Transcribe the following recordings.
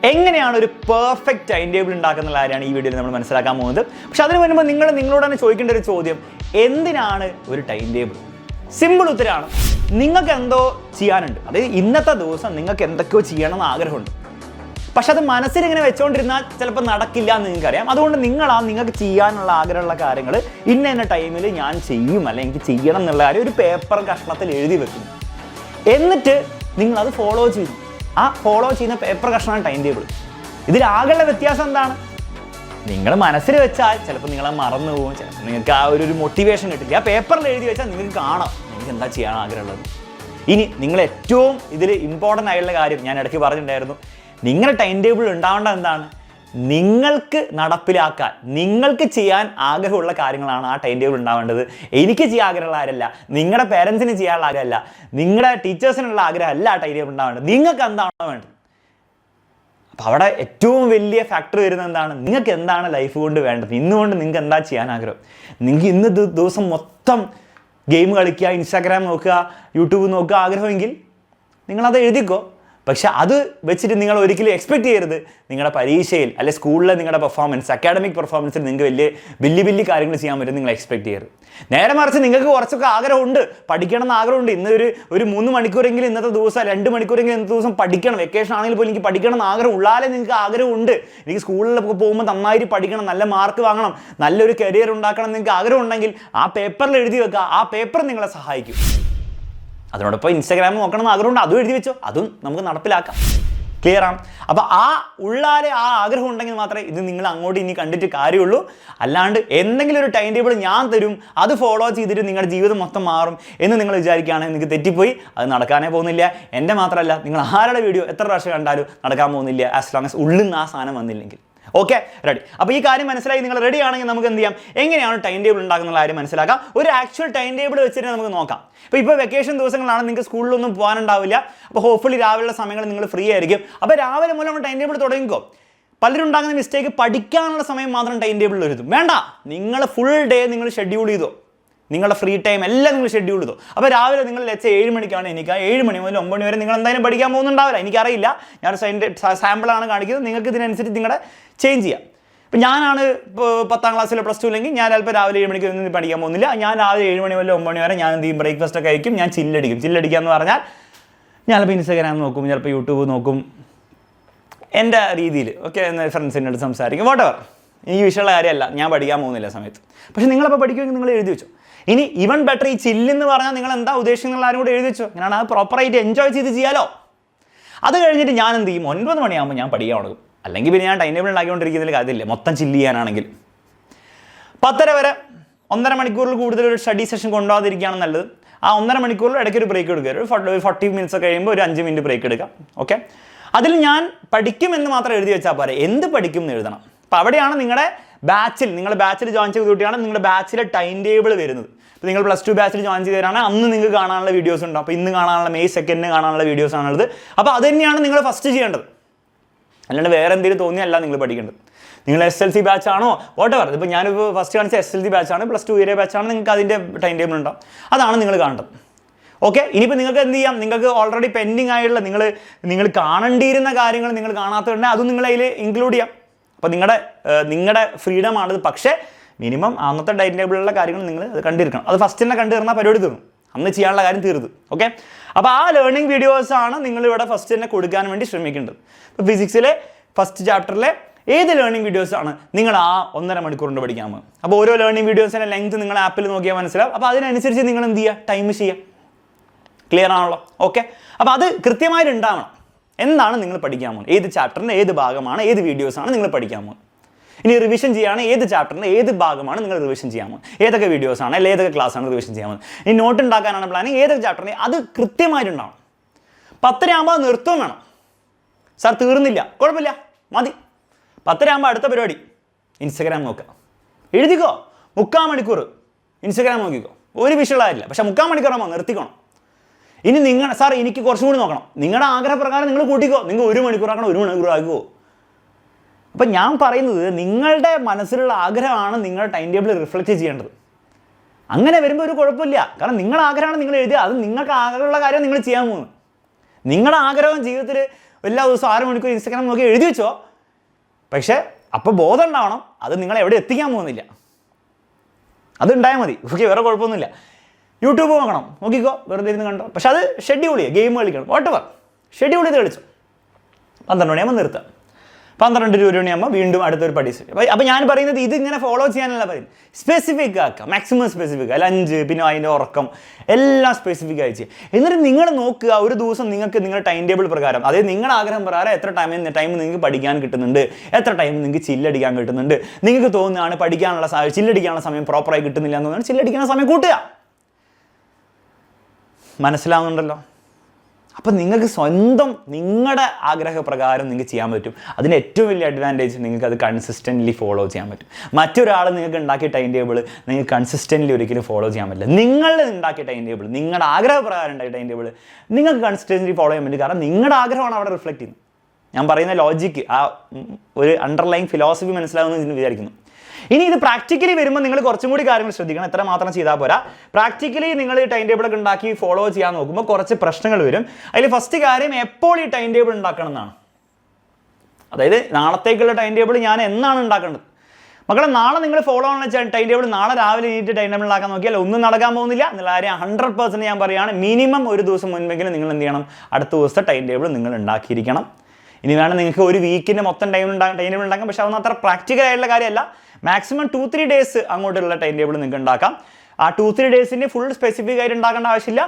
എങ്ങനെയാണ് ഒരു perfect time table ഉണ്ടാക്കുന്ന കാര്യമാണ് ഈ വീഡിയോയിൽ നമ്മൾ മനസ്സിലാക്കാൻ പോകുന്നത്. പക്ഷെ അതിന് വരുമ്പോൾ നിങ്ങളോട് തന്നെ ചോദിക്കേണ്ട ഒരു ചോദ്യം, എന്തിനാണ് ഒരു ടൈം ടേബിൾ? സിമ്പിൾ ഉത്തരമാണ്, നിങ്ങൾക്ക് എന്തോ ചെയ്യാനുണ്ട്. അതായത് ഇന്നത്തെ ദിവസം നിങ്ങൾക്ക് എന്തൊക്കെയോ ചെയ്യണമെന്ന് ആഗ്രഹമുണ്ട്. പക്ഷെ അത് മനസ്സിലിങ്ങനെ വെച്ചുകൊണ്ടിരുന്നാൽ ചിലപ്പോൾ നടക്കില്ല എന്ന് നിങ്ങൾക്കറിയാം. അതുകൊണ്ട് നിങ്ങൾക്ക് ചെയ്യാനുള്ള ആഗ്രഹമുള്ള കാര്യങ്ങൾ ഇന്ന ടൈമിൽ ഞാൻ ചെയ്യും, അല്ലെങ്കിൽ എനിക്ക് ചെയ്യണം എന്നുള്ള കാര്യം ഒരു പേപ്പർ കഷ്ണത്തിൽ എഴുതി വെക്കുന്നു. എന്നിട്ട് നിങ്ങളത് ഫോളോ ചെയ്തു. ആ ഫോളോ ചെയ്യുന്ന പേപ്പർ കഷ്ണമാണ് ടൈം ടേബിൾ. ഇതിലാകെയുള്ള വ്യത്യാസം എന്താണ്? നിങ്ങൾ മനസ്സിൽ വെച്ചാൽ ചിലപ്പോൾ നിങ്ങളെ മറന്നു പോകും, ചിലപ്പോൾ നിങ്ങൾക്ക് ആ ഒരു മോട്ടിവേഷൻ കിട്ടില്ല. ആ പേപ്പറിൽ എഴുതി വെച്ചാൽ നിങ്ങൾക്ക് കാണാം നിങ്ങൾക്ക് എന്താ ചെയ്യാൻ ആഗ്രഹമുള്ളത്. ഇനി നിങ്ങൾ ഏറ്റവും ഇതിൽ ഇമ്പോർട്ടൻ്റ് ആയിട്ടുള്ള കാര്യം ഞാൻ ഇടയ്ക്ക് പറഞ്ഞിട്ടുണ്ടായിരുന്നു, നിങ്ങളുടെ ടൈം ടേബിൾ ഉണ്ടാവേണ്ടത് എന്താണ്? നിങ്ങൾക്ക് നടപ്പിലാക്കാൻ, നിങ്ങൾക്ക് ചെയ്യാൻ ആഗ്രഹമുള്ള കാര്യങ്ങളാണ് ആ ടൈം ടേബിൾ ഉണ്ടാവേണ്ടത്. എനിക്ക് ചെയ്യാൻ ആഗ്രഹമുള്ള ആരല്ല, നിങ്ങളുടെ പേരൻസിന് ചെയ്യാനുള്ള ആഗ്രഹമല്ല, നിങ്ങളുടെ ടീച്ചേഴ്സിനുള്ള ആഗ്രഹമല്ല ആ ടൈം ടേബിൾ ഉണ്ടാവേണ്ടത്. നിങ്ങൾക്ക് എന്താണോ വേണ്ടത്? അപ്പോൾ അവിടെ ഏറ്റവും വലിയ ഫാക്ടർ വരുന്നത് എന്താണ്? നിങ്ങൾക്ക് എന്താണ് ലൈഫ് കൊണ്ട് വേണ്ടത്? ഇന്നുകൊണ്ട് നിങ്ങൾക്ക് എന്താ ചെയ്യാൻ ആഗ്രഹം? നിങ്ങൾക്ക് ഇന്ന് ദിവസം മൊത്തം ഗെയിം കളിക്കുക, ഇൻസ്റ്റാഗ്രാം നോക്കുക, യൂട്യൂബ് നോക്കുക ആഗ്രഹമെങ്കിൽ നിങ്ങളത് എഴുതിക്കോ. പക്ഷെ അത് വെച്ചിട്ട് നിങ്ങൾ ഒരിക്കലും എക്സ്പെക്ട് ചെയ്യരുത് നിങ്ങളുടെ പരീക്ഷയിൽ അല്ലെ സ്കൂളിലെ നിങ്ങളുടെ പെർഫോമൻസ്, അക്കാഡമിക് പെർഫോമൻസിൽ നിങ്ങൾക്ക് വലിയ കാര്യങ്ങൾ ചെയ്യാൻ പറ്റും നിങ്ങൾ എക്സ്പെക്ട് ചെയ്യരുത്. നേരെ മറിച്ച് നിങ്ങൾക്ക് കുറച്ചൊക്കെ ആഗ്രഹമുണ്ട്, പഠിക്കണം എന്ന് ആഗ്രഹമുണ്ട്. ഇന്ന് ഒരു 3 മണിക്കൂറെങ്കിലും ഇന്നത്തെ ദിവസം, 2 മണിക്കൂറെങ്കിലും ഇന്നത്തെ ദിവസം പഠിക്കണം. വെക്കേഷൻ ആണെങ്കിൽ പോലും എനിക്ക് പഠിക്കണം എന്ന് ആഗ്രഹം ഉള്ളാലേ നിങ്ങൾക്ക് ആഗ്രഹമുണ്ട്. എനിക്ക് സ്കൂളിലൊക്കെ പോകുമ്പോൾ നന്നായിട്ട് പഠിക്കണം, നല്ല മാർക്ക് വാങ്ങണം, നല്ലൊരു കരിയർ ഉണ്ടാക്കണം എന്ന് നിങ്ങൾക്ക് ആഗ്രഹം ഉണ്ടെങ്കിൽ ആ പേപ്പറിൽ എഴുതി വെക്കുക. ആ പേപ്പർ നിങ്ങളെ സഹായിക്കും. അതിനോടൊപ്പം ഇൻസ്റ്റാഗ്രാം നോക്കണം എന്ന് ആഗ്രഹമുണ്ട്, അതും എഴുതി വെച്ചോ, അതും നമുക്ക് നടപ്പിലാക്കാം. ക്ലിയർ ആണ്? അപ്പോൾ ആ ഉള്ളാലെ ആ ആഗ്രഹം ഉണ്ടെങ്കിൽ മാത്രമേ ഇത് നിങ്ങൾ അങ്ങോട്ട് ഇനി കണ്ടിട്ട് കാര്യമുള്ളൂ. അല്ലാണ്ട് എന്തെങ്കിലും ഒരു ടൈം ടേബിൾ ഞാൻ തരും, അത് ഫോളോ ചെയ്തിട്ട് നിങ്ങളുടെ ജീവിതം മൊത്തം മാറും എന്ന് നിങ്ങൾ വിചാരിക്കുകയാണെങ്കിൽ നിങ്ങൾക്ക് തെറ്റിപ്പോയി. അത് നടക്കാനേ പോകുന്നില്ല. എൻ്റെ മാത്രമല്ല, നിങ്ങൾ ആരുടെ വീഡിയോ എത്ര പ്രാവശ്യം കണ്ടാലും നടക്കാൻ പോകുന്നില്ല, ആസ് ലോങ് ആസ് ഉള്ളിൽ നിന്ന് ആ സാധനം വന്നില്ലെങ്കിൽ. Okay, ready? അപ്പോൾ ഈ കാര്യം മനസ്സിലായി. നിങ്ങൾ റെഡി ആണെങ്കിൽ നമുക്ക് എന്ത് ചെയ്യാം, എങ്ങനെയാണ് ടൈം ടേബിൾ ഉണ്ടാക്കുന്ന കാര്യം മനസ്സിലാക്കാം. ഒരു ആക്ച്വൽ ടൈം ടേബിൾ വെച്ചിട്ട് നമുക്ക് നോക്കാം. ഇപ്പോൾ വെക്കേഷൻ ദിവസങ്ങളാണ്, നിങ്ങൾക്ക് സ്കൂളിലൊന്നും പോകാനുണ്ടാവില്ല. അപ്പോൾ ഹോപ്പ്ഫുള്ളി രാവിലെയുള്ള സമയങ്ങൾ നിങ്ങൾ ഫ്രീ ആയിരിക്കും. അപ്പോൾ രാവിലെ മുതൽ നമ്മൾ ടൈം ടേബിൾ തുടങ്ങിക്കോ. പലരും ഉണ്ടാകുന്ന മിസ്റ്റേക്ക്, പഠിക്കാനുള്ള സമയം മാത്രം ടൈം ടേബിളിൽ എഴുതും. വേണ്ട, നിങ്ങൾ ഫുൾ ഡേ നിങ്ങൾ ഷെഡ്യൂൾ ചെയ്തോ. നിങ്ങളുടെ ഫ്രീ ടൈം എല്ലാം നിങ്ങൾ ഷെഡ്യൂൾ ചെയ്തോ. അപ്പോൾ രാവിലെ നിങ്ങൾ 7 മണിക്കാണ് എനിക്ക് 7 മണി മുതൽ 9 മണി വരെ നിങ്ങൾ എന്തായാലും പഠിക്കാൻ പോകുന്നുണ്ടാവില്ല. എനിക്കറിയില്ല, ഞാൻ സാമ്പിളാണ് കാണിക്കുന്നത്. നിങ്ങൾക്ക് ഇതിനനുസരിച്ച് നിങ്ങളുടെ ചേഞ്ച് ചെയ്യാം. ഇപ്പം ഞാനാണ് ഇപ്പോൾ 10ാം ക്ലാസ്സിലോ പ്ലസ് ടു ഇല്ലെങ്കിൽ ഞാൻ ചിലപ്പോൾ രാവിലെ 7 മണിക്ക് ഒന്നും പഠിക്കാൻ പോകുന്നില്ല. ഞാൻ രാവിലെ 7 മണി മുതൽ 9 മണി വരെ ഞാൻ എന്ത് ചെയ്യും, ബ്രേക്ക്ഫാസ്റ്റ് ഒക്കെ കഴിക്കും, ഞാൻ ചില്ലടിക്കും. ചില്ലടിക്കുക എന്ന് പറഞ്ഞാൽ ഞാൻ ചിലപ്പോൾ ഇൻസ്റ്റാഗ്രാം നോക്കും, ചിലപ്പോൾ യൂട്യൂബ് നോക്കും, എൻ്റെ രീതിയിൽ ഓക്കെ, ഫ്രണ്ട്സിൻ്റെ അടുത്ത് സംസാരിക്കും, വാട്ടെവർ. ഈ വിഷയമുള്ള കാര്യമല്ല, ഞാൻ പഠിക്കാൻ പോകുന്നില്ല സമയത്ത്. പക്ഷേ നിങ്ങളപ്പോൾ പഠിക്കുമെങ്കിൽ നിങ്ങൾ എഴുതി വെച്ചോ. ഇനി ഈവൻ ബെറ്റർ, ഈ ചില്ലെന്ന് പറഞ്ഞാൽ നിങ്ങൾ എന്താ ഉദ്ദേശിക്കുന്ന ആരും കൂടെ എഴുതി വെച്ചോ. ഞാനാണ് അത് പ്രോപ്പറായിട്ട് എൻജോയ് ചെയ്ത് ചെയ്യാലോ. അത് കഴിഞ്ഞിട്ട് ഞാൻ എന്ത് ചെയ്യും, 9 മണിയാകുമ്പോൾ ഞാൻ പഠിക്കാൻ തുടങ്ങും. അല്ലെങ്കിൽ പിന്നെ ഞാൻ ടൈം ടേബിൾ ഉണ്ടാക്കിക്കൊണ്ടിരിക്കുന്നതിൽ കാര്യമില്ല. മൊത്തം ചില്ല് ചെയ്യാനാണെങ്കിൽ 10:30 വരെ 1.5 മണിക്കൂറിൽ കൂടുതൽ ഒരു സ്റ്റഡി സെഷൻ കൊണ്ടുപോകാതിരിക്കുകയാണ് നല്ലത്. ആ 1.5 മണിക്കൂറിൽ ഇടയ്ക്ക് ഒരു ബ്രേക്ക് എടുക്കുക. ഒരു 40 മിനിറ്റ്സ് കഴിയുമ്പോൾ ഒരു 5 മിനിറ്റ് ബ്രേക്ക് എടുക്കാം. ഓക്കെ, അതിൽ ഞാൻ പഠിക്കുമെന്ന് മാത്രം എഴുതി വെച്ചാൽ പോരെ, എന്ത് പഠിക്കും എന്ന് എഴുതണം. അപ്പോൾ അവിടെയാണ് നിങ്ങളുടെ ബാച്ചിൽ ജോയിൻ ചെയ്ത് കൂട്ടിയാണ് നിങ്ങളുടെ ബാച്ചിലെ ടൈം ടേബിൾ വരുന്നത്. ഇപ്പോൾ നിങ്ങൾ പ്ലസ് 2 ബാച്ചിൽ ജോയിൻ ചെയ്തവരാണ്, അന്ന് നിങ്ങൾക്ക് കാണാനുള്ള വീഡിയോസ് ഉണ്ട്. അപ്പോൾ ഇന്ന് കാണാനുള്ള May 2 കാണാനുള്ള വീഡിയോസ് ആണുള്ളത്. അപ്പോൾ അത് തന്നെയാണ് നിങ്ങൾ ഫസ്റ്റ് ചെയ്യേണ്ടത്. അല്ലാണ്ട് വേറെ എന്തെങ്കിലും തോന്നിയല്ല നിങ്ങൾ പഠിക്കേണ്ടത്. നിങ്ങൾ SLC ബാച്ചാണോ വാട്ടെവർ, ഇപ്പോൾ ഞാനിപ്പോൾ ഫസ്റ്റ് കാണിച്ച SLC ബാച്ചാണ്, പ്ലസ് 2 ഇയർ ബാച്ചാണ്, നിങ്ങൾക്ക് അതിൻ്റെ ടൈം ടേബിൾ ഉണ്ടാവും. അതാണ് നിങ്ങൾ കാണേണ്ടത്. ഓക്കെ, ഇനിയിപ്പോൾ നിങ്ങൾക്ക് എന്ത് ചെയ്യാം, നിങ്ങൾക്ക് ഓൾറെഡി പെൻഡിങ് ആയിട്ടുള്ള നിങ്ങൾ കാണേണ്ടിയിരുന്ന കാര്യങ്ങൾ നിങ്ങൾ കാണാത്തതുകൊണ്ട് അതും നിങ്ങൾ അതിൽ ഇൻക്ലൂഡ് ചെയ്യാം. അപ്പോൾ നിങ്ങളുടെ ഫ്രീഡമാണിത്. പക്ഷേ മിനിമം അന്നത്തെ ടൈം ടേബിളിലുള്ള കാര്യങ്ങൾ നിങ്ങൾ അത് കണ്ടിരിക്കണം. അത് ഫസ്റ്റ് തന്നെ കണ്ടു തീർന്നാൽ പരിപാടി തീർന്നു, അന്ന് ചെയ്യാനുള്ള കാര്യം തീർന്നു. ഓക്കെ, അപ്പോൾ ആ ലേണിംഗ് വീഡിയോസാണ് നിങ്ങളിവിടെ ഫസ്റ്റ് തന്നെ കൊടുക്കാൻ വേണ്ടി ശ്രമിക്കേണ്ടത്. ഇപ്പോൾ ഫിസിക്സിലെ ഫസ്റ്റ് ചാപ്റ്ററിലെ ഏത് ലേണിംഗ് വീഡിയോസാണ് നിങ്ങൾ ആ 1.5 മണിക്കൂർ കൊണ്ട് പഠിക്കാൻ പോകുന്നത്. അപ്പോൾ ഓരോ ലേണിംഗ് വീഡിയോസിൻ്റെ ലെങ്ത് നിങ്ങൾ ആപ്പിൽ നോക്കിയാൽ മനസ്സിലാവും. അപ്പോൾ അതിനനുസരിച്ച് നിങ്ങൾ എന്ത് ചെയ്യുക, ടൈം ചെയ്യുക. ക്ലിയർ ആണല്ലോ? ഓക്കെ, അപ്പോൾ അത് കൃത്യമായിട്ട് ഉണ്ടാവണം. എന്താണ് നിങ്ങൾ പഠിക്കാൻ പോകുന്നത്, ഏത് ചാപ്റ്ററിൻ്റെ ഏത് ഭാഗമാണ്, ഏത് വീഡിയോസാണ് നിങ്ങൾ പഠിക്കാൻ പോകുന്നത്. ഇനി റിവിഷൻ ചെയ്യുകയാണ്, ഏത് ചാപ്റ്ററിൻ്റെ ഏത് ഭാഗമാണ് നിങ്ങൾ റിവിഷൻ ചെയ്യാൻ പോകുന്നത്, ഏതൊക്കെ വീഡിയോസാണ് അല്ലെങ്കിൽ ഏതൊക്കെ ക്ലാസ്സാണ് റിവിഷൻ ചെയ്യാൻ പോകുന്നത്. ഇനി നോട്ട് ഉണ്ടാക്കാനാണ് പ്ലാനിങ്, ഏതൊക്കെ ചാപ്റ്ററിന്, അത് കൃത്യമായിട്ടുണ്ടാവണം. 10:30 ആകുമ്പോൾ നിർത്തും വേണം. സാർ തീർന്നില്ല, കുഴപ്പമില്ല, മതി. 10:30 ആകുമ്പോൾ അടുത്ത പരിപാടി ഇൻസ്റ്റാഗ്രാം നോക്കുക. എഴുതിക്കോ, 3/4 മണിക്കൂർ ഇൻസ്റ്റാഗ്രാം നോക്കിക്കോ, ഒരു വിഷയമായില്ല. പക്ഷേ 3/4 മണിക്കൂറാകുമ്പോൾ നിർത്തിക്കോണം. ഇനി സാർ എനിക്ക് കുറച്ചും കൂടി നോക്കണം, നിങ്ങളുടെ ആഗ്രഹപ്രകാരം നിങ്ങൾ കൂട്ടിക്കോ. നിങ്ങൾ 1 മണിക്കൂറാക്കണം, 1 മണിക്കൂർ ആകുമോ. അപ്പം ഞാൻ പറയുന്നത് നിങ്ങളുടെ മനസ്സിലുള്ള ആഗ്രഹമാണ് നിങ്ങളുടെ ടൈം ടേബിൾ റിഫ്ലക്റ്റ് ചെയ്യേണ്ടത്. അങ്ങനെ വരുമ്പോൾ ഒരു കുഴപ്പമില്ല. കാരണം നിങ്ങളുടെ ആഗ്രഹമാണ് നിങ്ങൾ എഴുതുക, അത് നിങ്ങൾക്ക് ആഗ്രഹമുള്ള കാര്യം നിങ്ങൾ ചെയ്യാൻ പോകുന്നത്. നിങ്ങളുടെ ആഗ്രഹം ജീവിതത്തിൽ എല്ലാ ദിവസവും 6 മണിക്കൂർ ഇൻസ്റ്റാഗ്രാം നോക്കി എഴുതി വെച്ചോ. പക്ഷേ അപ്പോൾ ബോധം ഉണ്ടാവണം, അത് നിങ്ങളെ എവിടെ എത്തിക്കാൻ പോകുന്നില്ല. അതുണ്ടായാൽ മതി, ഓക്കെ, വേറെ കുഴപ്പമൊന്നുമില്ല. യൂട്യൂബ് നോക്കിക്കോ, വെറുതെ ഇരുന്ന് കണ്ടോ. പക്ഷെ അത് ഷെഡ്യൂൾ ചെയ്യുക, ഗെയിം കളിക്കണം, വാട്ടെവർ ഷെഡ്യൂൾ ചെയ്ത് കളിച്ചോ. 12 മണിയാകുമ്പോൾ നിർത്താം, 12 മണിയാകുമ്പോൾ വീണ്ടും അടുത്തൊരു പടി. അപ്പോൾ ഞാൻ പറയുന്നത് ഇതിങ്ങനെ ഫോളോ ചെയ്യാനല്ല പറയുന്നത്, സ്പെസിഫിക് ആക്കുക, മാക്സിമം സ്പെസിഫിക്. ലഞ്ച്, പിന്നെ അതിൻ്റെ ഉറക്കം, എല്ലാം സ്പെസിഫിക് ആയി ചെയ്യുക. എന്നിട്ട് നിങ്ങൾ നോക്കുക, ഒരു ദിവസം നിങ്ങൾക്ക് നിങ്ങളുടെ ടൈം ടേബിൾ പ്രകാരം, അതായത് നിങ്ങളുടെ ആഗ്രഹം പ്രകാരം എത്ര ടൈം നിങ്ങൾക്ക് പഠിക്കാൻ കിട്ടുന്നുണ്ട്, എത്ര ടൈം നിങ്ങൾക്ക് ചില്ലടിക്കാൻ കിട്ടുന്നുണ്ട്. നിങ്ങൾക്ക് തോന്നുകയാണ് പഠിക്കാനുള്ള ചില്ലടിക്കാനുള്ള സമയം പ്രോപ്പറായി കിട്ടുന്നില്ല എന്ന് തോന്നുന്നത്, ചില്ലടിക്കാനുള്ള സമയം കൂട്ടുക. മനസ്സിലാവുന്നുണ്ടല്ലോ? അപ്പം നിങ്ങൾക്ക് സ്വന്തം നിങ്ങളുടെ ആഗ്രഹപ്രകാരം നിങ്ങൾക്ക് ചെയ്യാൻ പറ്റും. അതിന് ഏറ്റവും വലിയ അഡ്വാൻറ്റേജ്, നിങ്ങൾക്ക് അത് കൺസിസ്റ്റൻ്റ്ലി ഫോളോ ചെയ്യാൻ പറ്റും. മറ്റൊരാൾ നിങ്ങൾക്ക് ഉണ്ടാക്കിയ ടൈം ടേബിൾ നിങ്ങൾക്ക് കൺസിസ്റ്റൻ്റ്ലി ഒരിക്കലും ഫോളോ ചെയ്യാൻ പറ്റില്ല. നിങ്ങളുടെ ഉണ്ടാക്കിയ ടൈം ടേബിൾ, നിങ്ങളുടെ ആഗ്രഹപ്രകാരം ഉണ്ടായ ടൈം ടേബിൾ നിങ്ങൾക്ക് കൺസിസ്റ്റൻ്റ്ലി ഫോളോ ചെയ്യാൻ പറ്റും. കാരണം നിങ്ങളുടെ ആഗ്രഹമാണ് അവിടെ റിഫ്ലക്റ്റ് ചെയ്യുന്നത്. ഞാൻ പറയുന്ന ലോജിക്ക്, ആ ഒരു അണ്ടർലൈൻ ഫിലോസഫി മനസ്സിലാവുമെന്ന് വിചാരിക്കുന്നു. ഇനി ഇത് പ്രാക്ടിക്കലി വരുമ്പോൾ നിങ്ങൾ കുറച്ചും കൂടി കാര്യങ്ങൾ ശ്രദ്ധിക്കണം. എത്ര മാത്രം ചെയ്താൽ പോരാ, പ്രാക്ടിക്കലി നിങ്ങൾ ഈ ടൈം ടേബിളൊക്കെ ഉണ്ടാക്കി ഫോളോ ചെയ്യാൻ നോക്കുമ്പോൾ കുറച്ച് പ്രശ്നങ്ങൾ വരും. അതിൽ ഫസ്റ്റ് കാര്യം, എപ്പോൾ ഈ ടൈം ടേബിൾ ഉണ്ടാക്കണം എന്നാണ്. അതായത് നാളത്തേക്കുള്ള ടൈം ടേബിൾ ഞാൻ എന്നാണ് ഉണ്ടാക്കേണ്ടത്. മക്കളെ, നാളെ നിങ്ങൾ ഫോളോ ആണെന്ന് ടൈം ടേബിൾ നാളെ രാവിലെ എണീറ്റ് ടൈം ടേബിൾ ഉണ്ടാക്കാൻ നോക്കിയാൽ ഒന്നും നടക്കാൻ പോകുന്നില്ല എന്നുള്ള കാര്യം 100% ഞാൻ പറയുകയാണ്. മിനിമം ഒരു ദിവസം മുൻപെങ്കിലും നിങ്ങൾ എന്ത് ചെയ്യണം, അടുത്ത ദിവസത്തെ ടൈം ടേബിൾ നിങ്ങൾ ഉണ്ടാക്കിയിരിക്കണം. ഇനി വേണം നിങ്ങൾക്ക് ഒരു വീക്കിൻ്റെ മൊത്തം ടൈം ടേബിൾ ഉണ്ടാക്കാം, പക്ഷെ അതൊന്നും അത്ര പ്രാക്ടിക്കൽ ആയിട്ടുള്ള കാര്യമല്ല. മാക്സിമം 2-3 ഡേയ്സ് അങ്ങോട്ടുള്ള ടൈം ടേബിൾ നിങ്ങൾക്ക് ഉണ്ടാക്കാം. ആ 2-3 ഡേയ്സിന് ഫുൾ സ്പെസിഫിക് ആയിട്ട് ഉണ്ടാക്കേണ്ട ആവശ്യമില്ല.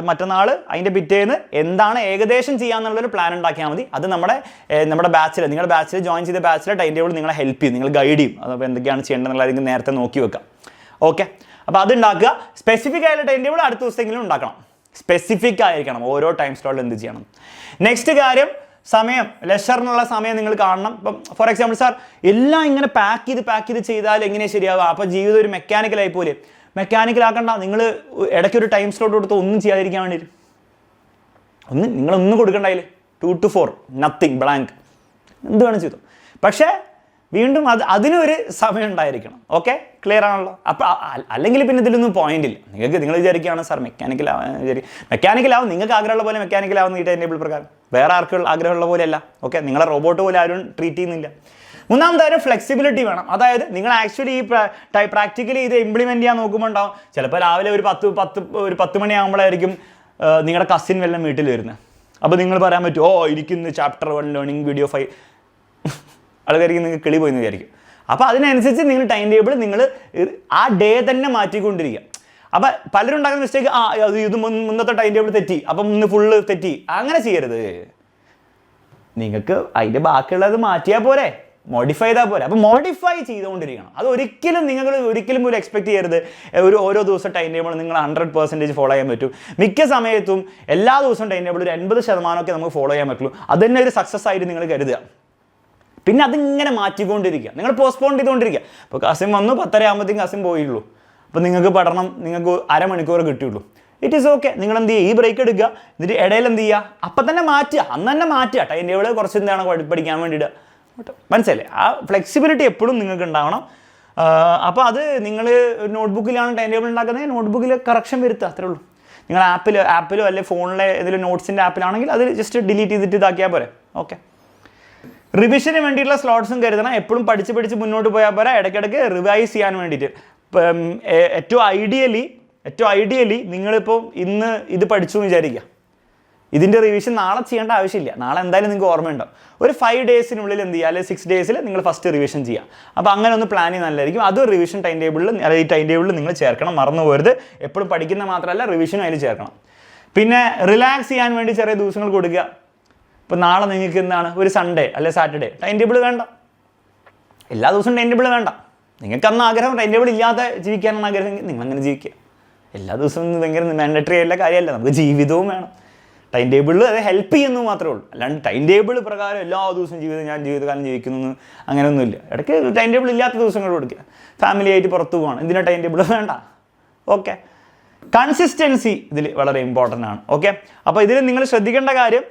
മറ്റന്നാൾ അതിൻ്റെ പിറ്റേന്ന് എന്താണ് ഏകദേശം ചെയ്യാന്നുള്ളൊരു പ്ലാൻ ഉണ്ടാക്കിയാൽ മതി. അത് നമ്മുടെ ബാച്ചിൽ, നിങ്ങളുടെ ബാച്ചിൽ ജോയിൻ ചെയ്ത ബാച്ചിലെ ടൈം ടേബിൾ നിങ്ങളെ ഹെൽപ്പ് ചെയ്യും, നിങ്ങൾ ഗൈഡ് ചെയ്യും. അതപ്പോൾ എന്തൊക്കെയാണ് ചെയ്യേണ്ടതെന്നുള്ളത് നിങ്ങൾക്ക് നേരത്തെ നോക്കി വെക്കാം. ഓക്കെ, അപ്പോൾ അത് ഉണ്ടാക്കുക. സ്പെസിഫിക് ആയിട്ടുള്ള ടൈം ടേബിൾ അടുത്ത ദിവസമെങ്കിലും ഉണ്ടാക്കണം. സ്പെസിഫിക് ആയിരിക്കണം, ഓരോ ടൈം സ്ലോട്ടിൽ എന്ത് ചെയ്യണം. നെക്സ്റ്റ് കാര്യം, സമയം, ലെഷറിനുള്ള സമയം നിങ്ങൾ കാണണം. ഇപ്പം ഫോർ എക്സാമ്പിൾ, സാർ എല്ലാം ഇങ്ങനെ പാക്ക് ചെയ്ത് ചെയ്താൽ എങ്ങനെയാണ് ശരിയാവുക? അപ്പോൾ ജീവിതം ഒരു മെക്കാനിക്കലായി പോലെ. മെക്കാനിക്കലാക്കണ്ട, നിങ്ങൾ ഇടയ്ക്കൊരു ടൈം സ്ലോട്ട് കൊടുത്ത് ഒന്നും ചെയ്യാതിരിക്കാൻ വേണ്ടി നിങ്ങളൊന്നും കൊടുക്കണ്ടായില്ലേ. 2 to 4 നത്തിങ്, ബ്ലാങ്ക്, എന്ത് വേണം ചെയ്തു. പക്ഷേ വീണ്ടും അതിനൊരു സമയം ഉണ്ടായിരിക്കണം. ഓക്കെ, ക്ലിയർ ആണല്ലോ? അപ്പോൾ അല്ലെങ്കിൽ പിന്നെ ഇതിലൊന്നും പോയിന്റ് ഇല്ല. നിങ്ങൾ വിചാരിക്കുകയാണ് സാർ മെക്കാനിക്കലാവും, നിങ്ങൾക്ക് ആഗ്രഹമുള്ള പോലെ മെക്കാനിക്കലാവുന്ന ഈ ടൈം ടേബിൾ പ്രകാരം. വേറെ ആർക്കും ആഗ്രഹമുള്ള പോലെയല്ല. ഓക്കെ, നിങ്ങളെ റോബോട്ട് പോലെ ആരും ട്രീറ്റ് ചെയ്യുന്നില്ല. മൂന്നാമത്തെ കാര്യം, ഫ്ലെക്സിബിലിറ്റി വേണം. അതായത് നിങ്ങൾ ആക്ച്വലി ഈ പ്രാക്ടിക്കലി ഇത് ഇംപ്ലിമെൻറ്റ് ചെയ്യാൻ നോക്കുമ്പോൾ ഉണ്ടാവും, ചിലപ്പോൾ രാവിലെ ഒരു 10 മണിയാകുമ്പോഴായിരിക്കും നിങ്ങളുടെ കസിൻ വല്ലതും വീട്ടിൽ വരുന്നത്. അപ്പോൾ നിങ്ങൾ പറയാൻ പറ്റും, ഇരിക്കുന്നു ചാപ്റ്റർ 1 ലേണിംഗ് വീഡിയോ 5, ആൾക്കാർക്ക് നിങ്ങൾക്ക് കിളി പോയി എന്ന് വിചാരിക്കും. അപ്പോൾ അതിനനുസരിച്ച് നിങ്ങൾ ടൈം ടേബിൾ നിങ്ങൾ ആ ഡേ തന്നെ മാറ്റിക്കൊണ്ടിരിക്കുക. അപ്പോൾ പലരും ഉണ്ടാക്കുന്ന മിസ്റ്റേക്ക്, ഇത് മുന്നത്തെ ടൈം ടേബിൾ തെറ്റി, അപ്പം ഇന്ന് ഫുള്ള് തെറ്റി. അങ്ങനെ ചെയ്യരുത്. നിങ്ങൾക്ക് അതിൻ്റെ ബാക്കിയുള്ളത് മാറ്റിയാൽ പോരെ, മോഡിഫൈ ചെയ്താൽ പോരെ. അപ്പോൾ മോഡിഫൈ ചെയ്തുകൊണ്ടിരിക്കണം. അത് ഒരിക്കലും ഒരു എക്സ്പെക്ട് ചെയ്യരുത് ഓരോ ദിവസം ടൈം ടേബിൾ നിങ്ങൾ 100% ഫോളോ ചെയ്യാൻ പറ്റും. മിക്ക സമയത്തും എല്ലാ ദിവസവും ടൈം ടേബിൾ ഒരു 80% നമുക്ക് ഫോളോ ചെയ്യാൻ പറ്റുള്ളൂ. അത് തന്നെ ഒരു സക്സസ് ആയിട്ട് നിങ്ങൾ കരുതുക. പിന്നെ അതിങ്ങനെ മാറ്റിക്കൊണ്ടിരിക്കുക, നിങ്ങൾ പോസ്റ്റ്പോൺ ചെയ്തുകൊണ്ടിരിക്കുക. ഇപ്പോൾ കസിൻ വന്നു 10:30 ആകുമ്പോഴത്തേക്കും കസിൻ പോയുള്ളൂ. അപ്പോൾ നിങ്ങൾക്ക് പഠനം നിങ്ങൾക്ക് അരമണിക്കൂർ കിട്ടിയുള്ളൂ. It is okay. നിങ്ങൾ എന്ത് ചെയ്യുക, ഈ ബ്രേക്ക് എടുക്കുക, എന്നിട്ട് ഇടയിൽ എന്ത് ചെയ്യുക, അപ്പം തന്നെ മാറ്റുക, അന്ന് തന്നെ മാറ്റുക. ടൈം ടേബിൾ കുറച്ച് എന്താണ് പഠിക്കാൻ വേണ്ടിയിട്ട്. മനസ്സിലല്ലേ? ആ ഫ്ലെക്സിബിലിറ്റി എപ്പോഴും നിങ്ങൾക്ക് ഉണ്ടാവണം. അപ്പോൾ അത് നിങ്ങൾ നോട്ട്ബുക്കിലാണ് ടൈം ടേബിൾ ഉണ്ടാക്കുന്നത്, നോട്ട്ബുക്കിൽ കറക്ഷൻ വരുത്തുക, അത്രേ ഉള്ളൂ. നിങ്ങൾ ആപ്പിലോ അല്ലെങ്കിൽ ഫോണിലെ ഏതെങ്കിലും നോട്ട്സിൻ്റെ ആപ്പിലാണെങ്കിൽ അത് ജസ്റ്റ് ഡിലീറ്റ് ചെയ്തിട്ട് ഇതാക്കിയാൽ പോരെ. ഓക്കെ, റിവിഷന് വേണ്ടിയിട്ടുള്ള സ്ലോട്ട്സും കരുതണം. എപ്പോഴും പഠിച്ച് മുന്നോട്ട് പോയാൽ പോരാ, ഇടയ്ക്കിടയ്ക്ക് റിവൈസ് ചെയ്യാൻ വേണ്ടിയിട്ട്. ഏറ്റവും ഐഡിയലി നിങ്ങളിപ്പോൾ ഇന്ന് ഇത് പഠിച്ചു എന്ന് വിചാരിക്കുക, ഇതിൻ്റെ റിവിഷൻ നാളെ ചെയ്യേണ്ട ആവശ്യമില്ല. നാളെ എന്തായാലും നിങ്ങൾക്ക് ഓർമ്മയുണ്ടാവും. ഒരു 5 ഡേയ്സിനുള്ളിൽ എന്ത് ചെയ്യുക, അല്ലെങ്കിൽ 6 ഡേയ്സിൽ നിങ്ങൾ ഫസ്റ്റ് റിവിഷൻ ചെയ്യുക. അപ്പോൾ അങ്ങനെ ഒന്ന് പ്ലാൻ ചെയ്യുന്നത് നല്ലതായിരിക്കും. അത് റിവിഷൻ ടൈം ടേബിളിൽ, അല്ലെങ്കിൽ ഈ ടൈം ടേബിളിൽ നിങ്ങൾ ചേർക്കണം, മറന്നു പോകരുത്. എപ്പോഴും പഠിക്കുന്ന മാത്രമല്ല, റിവിഷനും അതിൽ ചേർക്കണം. പിന്നെ റിലാക്സ് ചെയ്യാൻ വേണ്ടി ചെറിയ ദിവസങ്ങൾ കൊടുക്കുക. ഇപ്പോൾ നാളെ നിങ്ങൾക്ക് എന്താണ്, ഒരു സൺഡേ അല്ലെ സാറ്റർഡേ ടൈം ടേബിൾ വേണ്ട, എല്ലാ ദിവസവും ടൈം ടേബിൾ വേണ്ട. നിങ്ങൾക്ക് അന്ന് ആഗ്രഹം ടൈം ടേബിൾ ഇല്ലാതെ ജീവിക്കാനാണ് ആഗ്രഹമെങ്കിൽ നിങ്ങളങ്ങനെ ജീവിക്കുക. എല്ലാ ദിവസവും ഭയങ്കര മാൻഡറ്ററി ആയിട്ടുള്ള കാര്യമല്ല, നമുക്ക് ജീവിതവും വേണം. ടൈം ടേബിളിൽ അത് ഹെൽപ്പ് ചെയ്യുന്നു മാത്രമേ ഉള്ളൂ. അല്ലാണ്ട് ടൈം ടേബിൾ പ്രകാരം എല്ലാ ദിവസവും ഞാൻ ജീവിതകാലം ജീവിക്കുന്നു അങ്ങനെയൊന്നുമില്ല. ഇടയ്ക്ക് ടൈം ടേബിൾ ഇല്ലാത്ത ദിവസങ്ങൾ കൊടുക്കുക. ഫാമിലി ആയിട്ട് പുറത്ത് പോകണം, എന്തിനാ ടൈം ടേബിൾ വേണ്ട. ഓക്കെ, കൺസിസ്റ്റൻസി ഇതിൽ വളരെ ഇമ്പോർട്ടൻ്റ് ആണ്. ഓക്കെ, അപ്പോൾ ഇതിൽ നിങ്ങൾ ശ്രദ്ധിക്കേണ്ട കാര്യം,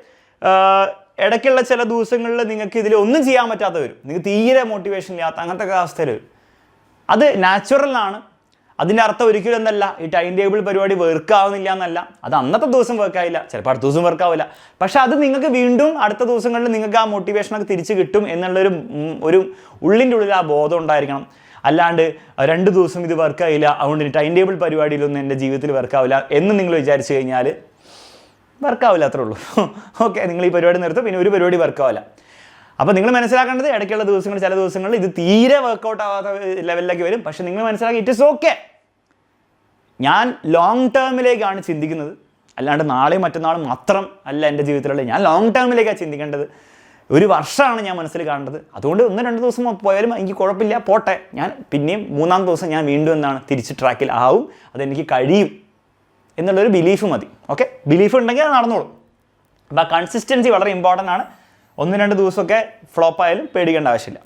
ഇടയ്ക്കുള്ള ചില ദിവസങ്ങളിൽ നിങ്ങൾക്ക് ഇതിൽ ഒന്നും ചെയ്യാൻ പറ്റാത്ത വരും, നിങ്ങൾക്ക് തീരെ മോട്ടിവേഷൻ ഇല്ലാത്ത അങ്ങനത്തെ അവസ്ഥയിൽ വരും. അത് നാച്ചുറലാണ്. അതിൻ്റെ അർത്ഥം ഒരിക്കലും എന്നല്ല ഈ ടൈം ടേബിൾ പരിപാടി വർക്ക് ആവുന്നില്ല എന്നല്ല. അത് അന്നത്തെ ദിവസം വർക്ക് ആയില്ല, ചിലപ്പോൾ അടുത്ത ദിവസം വർക്ക് ആവില്ല. പക്ഷെ അത് നിങ്ങൾക്ക് വീണ്ടും അടുത്ത ദിവസങ്ങളിൽ നിങ്ങൾക്ക് ആ മോട്ടിവേഷനൊക്കെ തിരിച്ച് കിട്ടും എന്നുള്ളൊരു ഉള്ളിൻ്റെ ഉള്ളിൽ ആ ബോധം ഉണ്ടായിരിക്കണം. അല്ലാണ്ട് 2 ദിവസം ഇത് വർക്കായില്ല, അതുകൊണ്ട് ടൈം ടേബിൾ പരിപാടിയിലൊന്നും എൻ്റെ ജീവിതത്തിൽ വർക്കാവില്ല എന്ന് നിങ്ങൾ വിചാരിച്ചു കഴിഞ്ഞാൽ വർക്കാവില്ല, അത്രേ ഉള്ളൂ. ഓക്കെ, നിങ്ങൾ ഈ പരിപാടി നിർത്തും, പിന്നെ ഒരു പരിപാടി വർക്കാവില്ല. അപ്പോൾ നിങ്ങൾ മനസ്സിലാക്കേണ്ടത് ഇടയ്ക്കുള്ള ദിവസങ്ങൾ, ചില ദിവസങ്ങളിൽ ഇത് തീരെ വർക്കൗട്ട് ആവാത്ത ലെവലിലേക്ക് വരും. പക്ഷെ നിങ്ങൾ മനസ്സിലാക്കി ഇറ്റ് ഇസ് ഓക്കെ. ഞാൻ ലോങ് ടേമിലേക്കാണ് ചിന്തിക്കുന്നത്, അല്ലാണ്ട് നാളെയും മറ്റന്നാളും മാത്രം അല്ല എൻ്റെ ജീവിതത്തിലുള്ളത്. ഞാൻ ലോങ് ടേമിലേക്കാണ് ചിന്തിക്കേണ്ടത്. ഒരു വർഷമാണ് ഞാൻ മനസ്സിൽ കാണേണ്ടത്. അതുകൊണ്ട് 1-2 ദിവസം പോയാലും എനിക്ക് കുഴപ്പമില്ല, പോട്ടെ. ഞാൻ പിന്നെയും 3-ാം ദിവസം ഞാൻ വീണ്ടും തിരിച്ച് ട്രാക്കിൽ ആവും, അതെനിക്ക് കഴിയും എന്നുള്ളൊരു ബിലീഫ് മതി. ഓക്കെ, ബിലീഫ് ഉണ്ടെങ്കിൽ അത് നടന്നോളും. അപ്പോൾ ആ കൺസിസ്റ്റൻസി വളരെ ഇമ്പോർട്ടൻ്റ് ആണ്. 1-2 ദിവസമൊക്കെ ഫ്ലോപ്പ് ആയാലും പേടിക്കേണ്ട ആവശ്യമില്ല.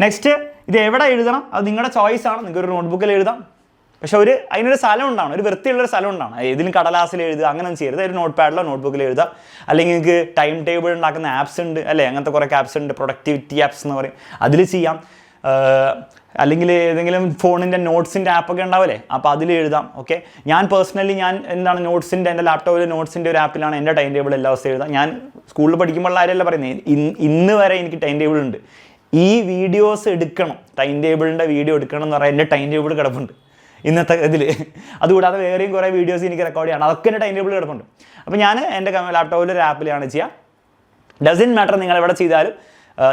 നെക്സ്റ്റ്, ഇത് എവിടെ എഴുതണം അത് നിങ്ങളുടെ ചോയ്സാണ്. നിങ്ങൾക്കൊരു നോട്ട്ബുക്കിൽ എഴുതാം, പക്ഷെ അതിനൊരു സ്ഥലം ഉണ്ടാവണം, ഒരു വൃത്തിയുള്ളൊരു സ്ഥലം ഉണ്ടാവണം. ഏതിലും കടലാസിൽ എഴുതുക അങ്ങനെയൊന്നും ചെയ്യരുത്. ഒരു നോട്ട് പാഡിലോ നോട്ട്ബുക്കിൽ എഴുതാം. അല്ലെങ്കിൽ നിങ്ങൾക്ക് ടൈം ടേബിൾ ഉണ്ടാക്കുന്ന ആപ്സ് ഉണ്ട് അല്ലേ, അങ്ങനത്തെ കുറേ ആപ്സ് ഉണ്ട്, പ്രൊഡക്ടിവിറ്റി ആപ്സ് എന്ന് പറയും, അതിൽ ചെയ്യാം. അല്ലെങ്കിൽ ഏതെങ്കിലും ഫോണിൻ്റെ നോട്ട്സിൻ്റെ ആപ്പൊക്കെ ഉണ്ടാവില്ലേ, അപ്പോൾ അതിൽ എഴുതാം. ഓക്കെ, ഞാൻ പേഴ്സണലി നോട്ട്സിൻ്റെ, എൻ്റെ ലാപ്ടോപ്പിൽ നോട്ട്സിൻ്റെ ഒരു ആപ്പിലാണ് എൻ്റെ ടൈം ടേബിൾ എല്ലാ ദിവസവും എഴുതാം. ഞാൻ സ്കൂളിൽ പഠിക്കുമ്പോഴുള്ള കാര്യമല്ല പറയുന്നത്, ഇന്ന് വരെ എനിക്ക് ടൈം ടേബിൾ ഉണ്ട്. ഈ വീഡിയോസ് എടുക്കണം, ടൈം ടേബിളിൻ്റെ വീഡിയോ എടുക്കണം എന്ന് പറയാൻ എൻ്റെ ടൈം ടേബിൾ കിടപ്പുണ്ട് ഇന്നത്തെ ഇതിൽ. അതുകൂടാതെ വേറെയും കുറേ വീഡിയോസ് എനിക്ക് റെക്കോർഡ് ചെയ്യണം, അതൊക്കെ എൻ്റെ ടൈം ടേബിൾ കിടപ്പുണ്ട്. അപ്പോൾ ഞാൻ എൻ്റെ ലാപ്ടോപ്പിൽ ഒരു ആപ്പിലാണ് ചെയ്യുക. ഡസൻ മാറ്റർ നിങ്ങൾ എവിടെ ചെയ്താലും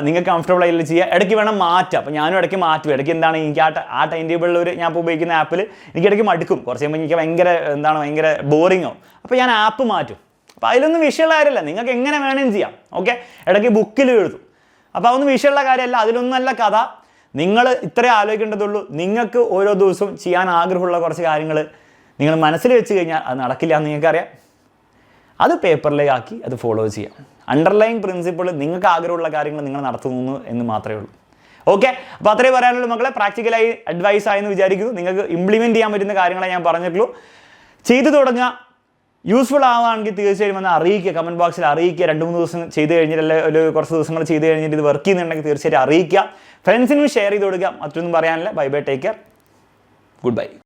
നിങ്ങൾക്ക് കംഫർട്ടബിൾ ആയിട്ട് ചെയ്യുക. ഇടയ്ക്ക് വേണം മാറ്റാം. അപ്പോൾ ഞാനും ഇടയ്ക്ക് മാറ്റും. ഇടയ്ക്ക് എനിക്ക് ആ ടൈം ടേബിളിൽ ഞാൻ ഇപ്പോൾ ഉപയോഗിക്കുന്ന ആപ്പിൽ എനിക്ക് ഇടയ്ക്ക് മടുക്കും. കുറച്ച് കഴിയുമ്പോൾ എനിക്ക് ഭയങ്കര ബോറിങ്ങോ. അപ്പോൾ ഞാൻ ആപ്പ് മാറ്റും. അപ്പോൾ അതിലൊന്നും വിഷയമുള്ള കാര്യമല്ല, നിങ്ങൾക്ക് എങ്ങനെ വേണമെങ്കിലും ചെയ്യാം. ഓക്കെ, ഇടയ്ക്ക് ബുക്കിൽ എഴുതും. അപ്പോൾ അതൊന്നും വിഷയമുള്ള കാര്യമല്ല, അതിലൊന്നുമല്ല കഥ. നിങ്ങൾ ഇത്രേ ആലോചിക്കേണ്ടതുള്ളൂ. നിങ്ങൾക്ക് ഓരോ ദിവസവും ചെയ്യാൻ ആഗ്രഹമുള്ള കുറച്ച് കാര്യങ്ങൾ നിങ്ങൾ മനസ്സിൽ വെച്ച് കഴിഞ്ഞാൽ അത് നടക്കില്ല എന്ന് നിങ്ങൾക്കറിയാം. അത് പേപ്പറിലേക്ക് ആക്കി അത് ഫോളോ ചെയ്യാം. അണ്ടർലൈൻ പ്രിൻസിപ്പിൾ, നിങ്ങൾക്ക് ആഗ്രഹമുള്ള കാര്യങ്ങൾ നിങ്ങൾ നടത്തുന്നു എന്ന് മാത്രമേ ഉള്ളൂ. ഓക്കെ, അപ്പോൾ അത്രേ പറയാനുള്ളൂ മക്കളെ. പ്രാക്ടിക്കലായി അഡ്വൈസ് ആയെന്ന് വിചാരിക്കുന്നു. നിങ്ങൾക്ക് ഇംപ്ലിമെൻറ്റ് ചെയ്യാൻ പറ്റുന്ന കാര്യങ്ങളെ ഞാൻ പറഞ്ഞിട്ടുള്ളൂ. ചെയ്തു തുടങ്ങുക. യൂസ്ഫുൾ ആവുകയാണെങ്കിൽ തീർച്ചയായും വന്ന് അറിയിക്കുക, കമൻറ്റ് ബോക്സിൽ അറിയിക്കുക. 2-3 ദിവസം ചെയ്ത് കഴിഞ്ഞിട്ട് കുറച്ച് ദിവസങ്ങൾ ചെയ്ത് കഴിഞ്ഞിട്ട് ഇത് വർക്ക് ചെയ്യുന്നുണ്ടെങ്കിൽ തീർച്ചയായിട്ടും അറിയിക്കുക. ഫ്രണ്ട്സിനും ഷെയർ ചെയ്ത് കൊടുക്കുക. മറ്റൊന്നും പറയാനില്ല. Bye bye, take care, good bye.